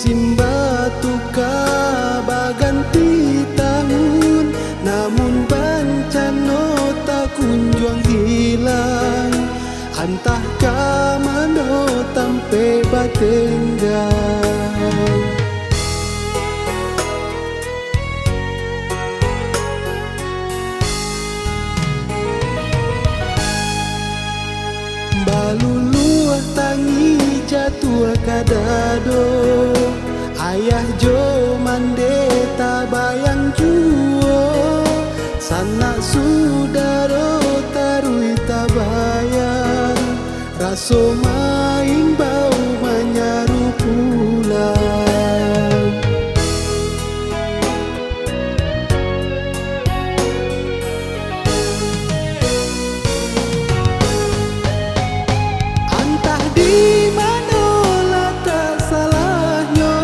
Musim batu baganti tahun, namun bencana tak kunjung hilang. Antah kamano tampe batenggang. Baluluah tangi jatuh kadado, ayah jo mande tabayang juo, sanak sudaro tarui tabayang, raso main bau menyaru pulang. Antah di mana lah tak salahnya,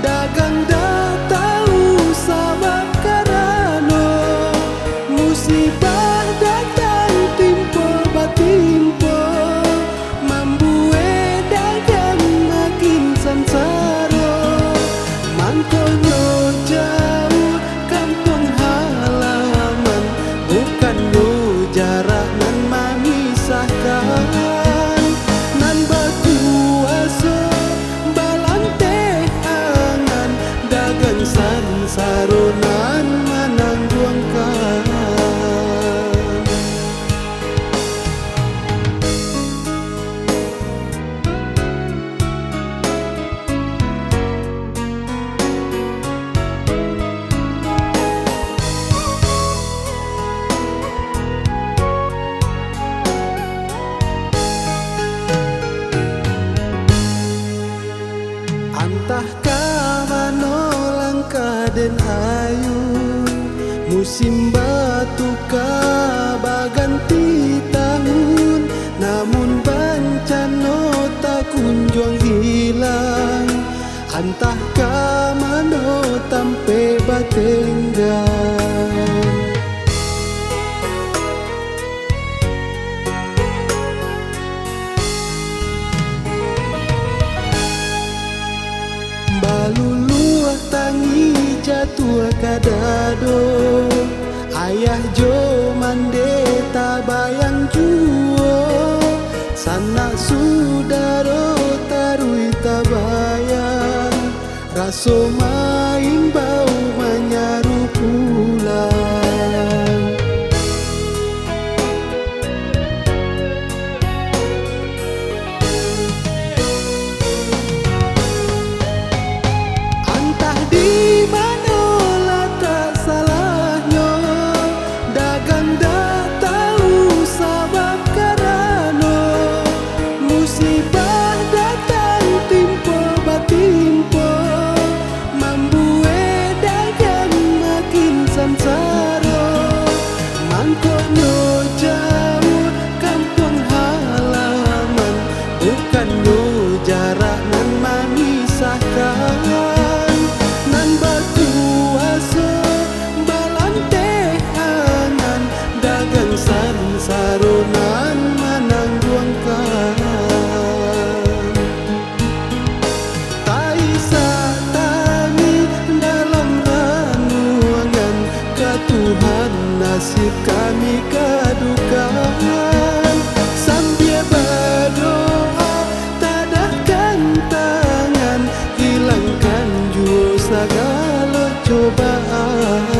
dagang dah tahu sabab karano, musibah datang timpo batimpo, membuat dagang makin sansaro. Mangkonyo jauh kampung halaman, bukan yo jarak nan memisahkan. Saronan menangguangkan. Antah kamano dan ayun, musim batu baganti tahun, namun bencana tak kunjung hilang. Antah kamano tampe batenggang. Baluluah tangi jatuh kadado, ayah jo mande tabayang juo, sanak sudaro tarui tabayang, raso main bau menyaru pulang. Di mana lah tak salahnya, dagang dah tahu sabab karano, musibah datang timpo batimpo, membuat dagang makin sansaro. Mangkonyo jauh kampung halaman, bukan yo jarak nan memisahkan. Saronan menangguangkan. Tak isah tangi dalam ranuangan, ke Tuhan nasib kami kadukan. Sambil berdoa tadahkan tangan, hilangkan jua segala cobaan.